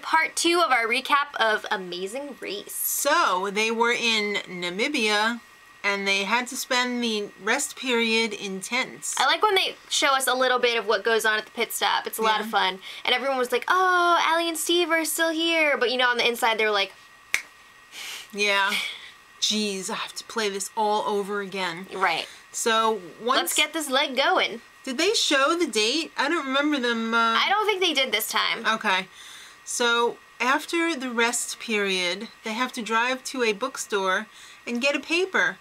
part 2 of our recap of Amazing Race. So, they were in Namibia, and they had to spend the rest period in tents. I like when they show us a little bit of what goes on at the pit stop. It's a lot of fun. And everyone was like, oh, Allie and Steve are still here. But, you know, on the inside, they were like... Yeah. Jeez, I have to play this all over again. Right. So, once... Let's get this leg going. Did they show the date? I don't remember them... I don't think they did this time. Okay. So, after the rest period, they have to drive to a bookstore and get a paper.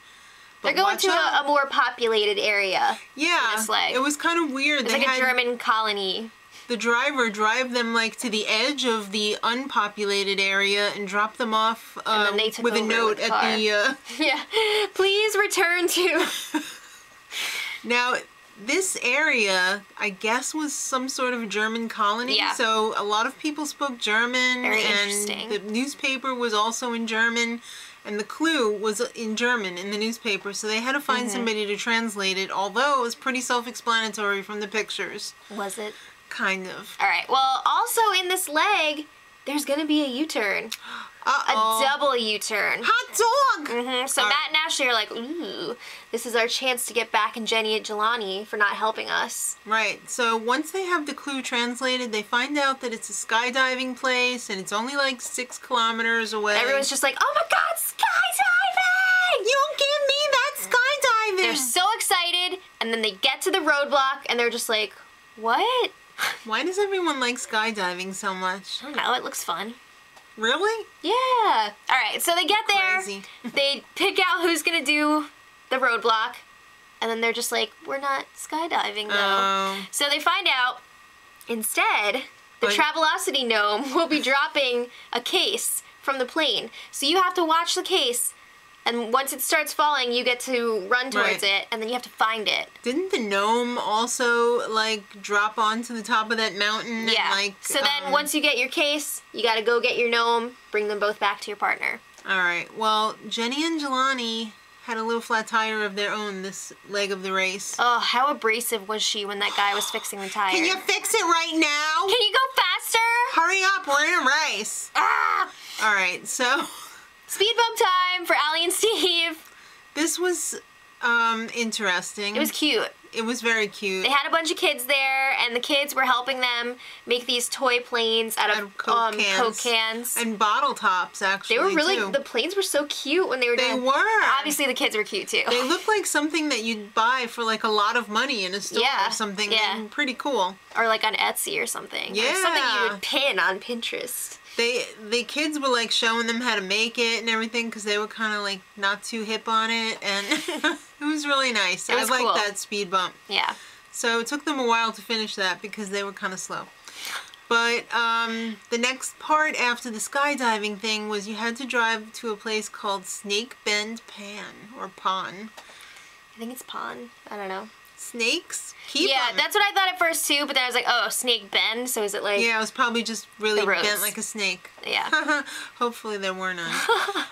They're going to a more populated area. Yeah, it was kind of weird. It's like a German colony. The driver drive them like to the edge of the unpopulated area and drop them off and then they took with a note with at the... Yeah, please return to... Now, this area, I guess, was some sort of German colony. Yeah. So a lot of people spoke German. Very and interesting. The newspaper was also in German. And the clue was in German in the newspaper, so they had to find somebody to translate it, although it was pretty self-explanatory from the pictures. Was it? Kind of. All right. Well, also in this leg, there's going to be a U-turn. Uh-oh. A double U-turn. Hot dog! So Matt and Ashley are like, ooh, this is our chance to get back in Jenny at Jelani for not helping us. Right. So once they have the clue translated, they find out that it's a skydiving place, and it's only like 6 kilometers away. Everyone's just like, oh my god, skydiving! You don't give me that skydiving! They're so excited, and then they get to the roadblock, and they're just like, what? Why does everyone like skydiving so much? I don't know, it looks fun. Really? Yeah. Alright, so they get there, Crazy. they pick out who's gonna do the roadblock, and then they're just like, we're not skydiving though. So they find out, instead, the Travelocity gnome will be dropping a case from the plane. So you have to watch the case, and once it starts falling, you get to run towards it, and then you have to find it. Didn't the gnome also, like, drop onto the top of that mountain? Yeah. And, like, so then once you get your case, you gotta go get your gnome, bring them both back to your partner. Alright, well, Jenny and Jelani had a little flat tire of their own this leg of the race. Oh, how abrasive was she when that guy was fixing the tire? Can you fix it right now? Can you go faster? Hurry up, we're in a race. Ah! Alright, so... Speed bump time for Allie and Steve. This was interesting. It was cute. It was very cute. They had a bunch of kids there, and the kids were helping them make these toy planes out of Coke cans. And bottle tops, actually, They were really, too. the planes were so cute when they were doing. They were. Obviously, the kids were cute, too. They looked like something that you'd buy for, like, a lot of money in a store or something. Yeah. And pretty cool. Or, like, on Etsy or something. Yeah. Or something you would pin on Pinterest. The kids were, like, showing them how to make it and everything because they were kind of, like, not too hip on it. And it was really nice. It was I cool. liked that speed bump. Yeah. So it took them a while to finish that because they were kind of slow. But the next part after the skydiving thing was you had to drive to a place called Snake Bend Pan, or Pond. I think it's pond. I don't know. Snakes? Keep Yeah, 'em. that's what I thought at first too, but then I was like, oh, Snake Bend, so is it like... Yeah, it was probably just really the roads. bent like a snake. Yeah. Hopefully there were none.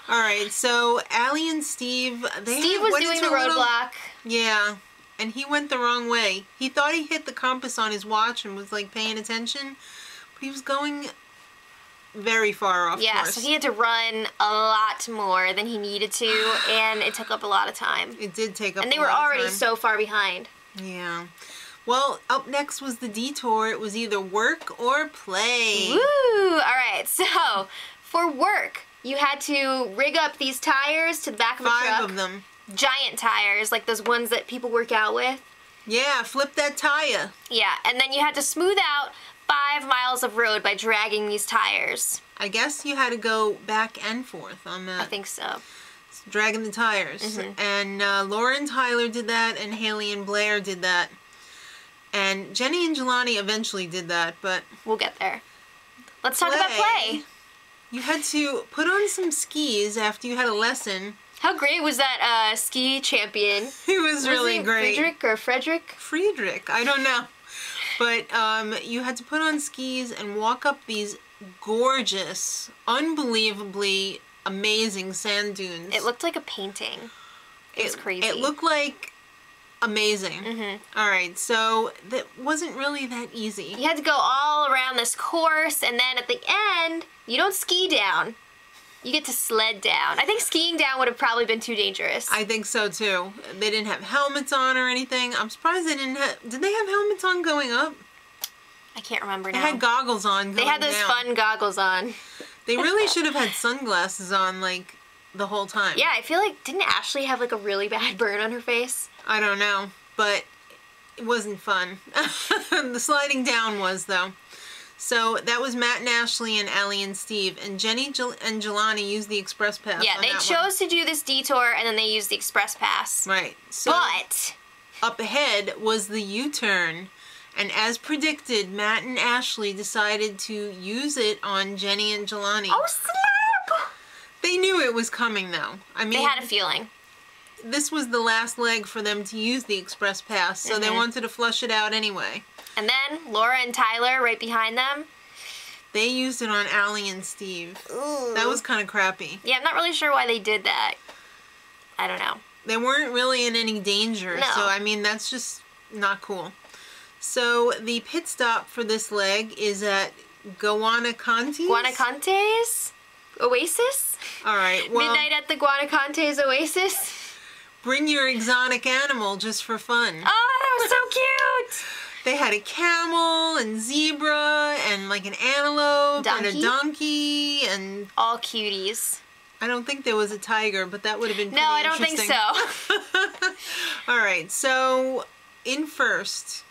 Alright, so Allie and Steve... Steve was doing the roadblock. Yeah, and he went the wrong way. He thought he hit the compass on his watch and was, like, paying attention, but he was going very far off course. So he had to run a lot more than he needed to, and it took up a lot of time. It did take up a lot of time. And they were already so far behind. Yeah. Well, up next was the detour. It was either work or play. Woo! Alright, so for work, you had to rig up these tires to the back of a truck. 5 of them. Giant tires, like those ones that people work out with. Yeah, flip that tire. Yeah, and then you had to smooth out 5 miles of road by dragging these tires. I guess you had to go back and forth on that. I think so. Dragging the tires. And Laura and Tyler did that, and Haley and Blair did that. And Jenny and Jelani eventually did that, but... We'll get there. Let's talk about play. You had to put on some skis after you had a lesson. How great was that ski champion? It was really great. Friedrich? I don't know. But you had to put on skis and walk up these gorgeous, unbelievably amazing sand dunes. It looked like a painting. It was crazy. It looked like amazing. All right, so that wasn't really that easy. You had to go all around this course, and then at the end, you don't ski down. You get to sled down. I think skiing down would have probably been too dangerous. I think so too. They didn't have helmets on or anything. I'm surprised they didn't have... Did they have helmets on going up? I can't remember now. They had goggles on going They had those down. fun goggles on. They really should have had sunglasses on, like, the whole time. Yeah, I feel like... Didn't Ashley have, like, a really bad burn on her face? I don't know, but it wasn't fun. The sliding down was, though. So that was Matt and Ashley and Allie and Steve. And Jenny and Jelani used the express pass. Yeah, they chose to do this detour, and then they used the express pass. Right. So but up ahead was the U-turn. And as predicted, Matt and Ashley decided to use it on Jenny and Jelani. Oh, snap! They knew it was coming, though. I mean, they had a feeling. This was the last leg for them to use the express pass, so they wanted to flush it out anyway. And then Laura and Tyler right behind them. They used it on Allie and Steve. Ooh. That was kind of crappy. Yeah, I'm not really sure why they did that. I don't know. They weren't really in any danger, No. so I mean, that's just not cool. So the pit stop for this leg is at Guanacante's Oasis? All right, well, Midnight at the Guanacante's Oasis? bring your exotic animal just for fun. Oh, that was so cute! They had a camel and zebra and like an antelope and a donkey and... All cuties. I don't think there was a tiger, but that would have been pretty No, I don't think interesting. so. All right, so in first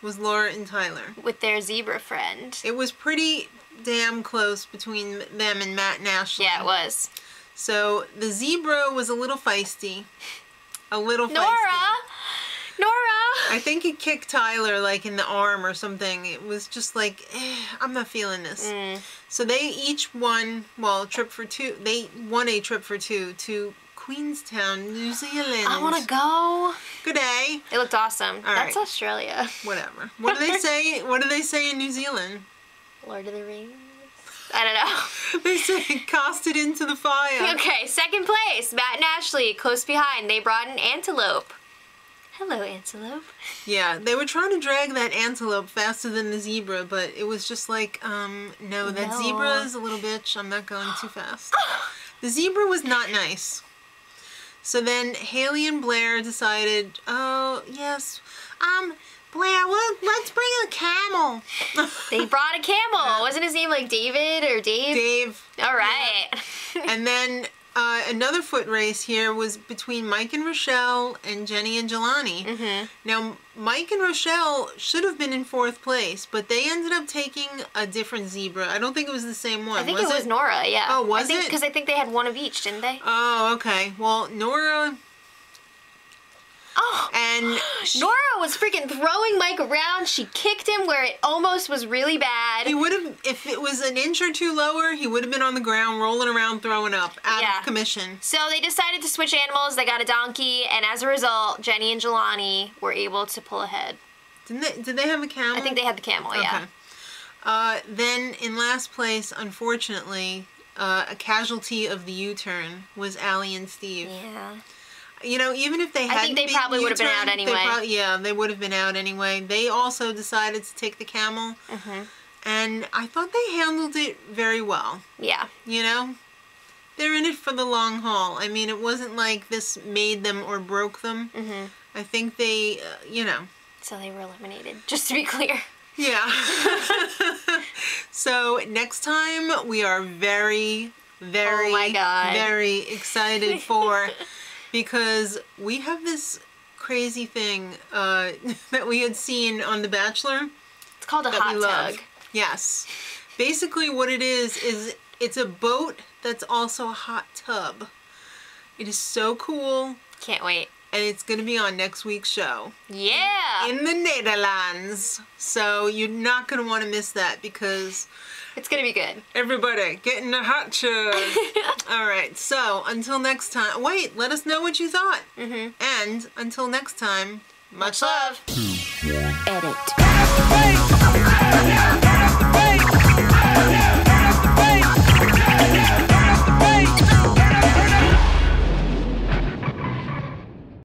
was Laura and Tyler. With their zebra friend. It was pretty damn close between them and Matt and Ashley. Yeah, it was. So the zebra was a little feisty. A little feisty. Nora! I think it kicked Tyler like in the arm or something. It was just like, I'm not feeling this. So they each won, well, a trip for two. They won a trip for two to Queenstown, New Zealand. I want to go. Good day. It looked awesome. All That's right. Australia. Whatever. What do they say? What do they say in New Zealand? Lord of the Rings? I don't know. They say cast it into the fire. Okay, second place. Matt and Ashley, close behind. They brought an antelope. Hello, antelope. Yeah, they were trying to drag that antelope faster than the zebra, but it was just like, no, that zebra is a little bitch. I'm not going too fast. The zebra was not nice. So then Haley and Blair decided, oh, yes, Blair, let's bring a camel. They brought a camel. Wasn't his name like David or Dave? Dave. All right. Yeah. And then another foot race here was between Mike and Rochelle and Jenny and Jelani. Now, Mike and Rochelle should have been in fourth place, but they ended up taking a different zebra. I don't think it was the same one. I think it was Nora, yeah. Oh, was it? Because I think they had one of each, didn't they? Oh, okay. Well, Nora... Oh, and Nora was freaking throwing Mike around. She kicked him where it almost was really bad. He would have, if it was an inch or two lower, he would have been on the ground, rolling around, throwing up, out of commission. So they decided to switch animals. They got a donkey, and as a result, Jenny and Jelani were able to pull ahead. Did they have a camel? I think they had the camel, yeah. Then in last place, unfortunately, a casualty of the U-turn was Allie and Steve. Yeah. You know, even if they hadn't I think they probably would have been out anyway. They would have been out anyway. They also decided to take the camel. And I thought they handled it very well. Yeah. You know? They're in it for the long haul. I mean, it wasn't like this made them or broke them. I think they, you know. So they were eliminated, just to be clear. Yeah. So next time we are very, very, oh my God, very excited for... Because we have this crazy thing that we had seen on The Bachelor. It's called a hot tug. Yes. Basically what it is it's a boat that's also a hot tub. It is so cool. Can't wait. And it's going to be on next week's show. Yeah. In the Netherlands. So you're not going to want to miss that because... It's going to be good. Everybody, get in the hot tub. All right, so until next time. Wait, let us know what you thought. And until next time, much love. Edit.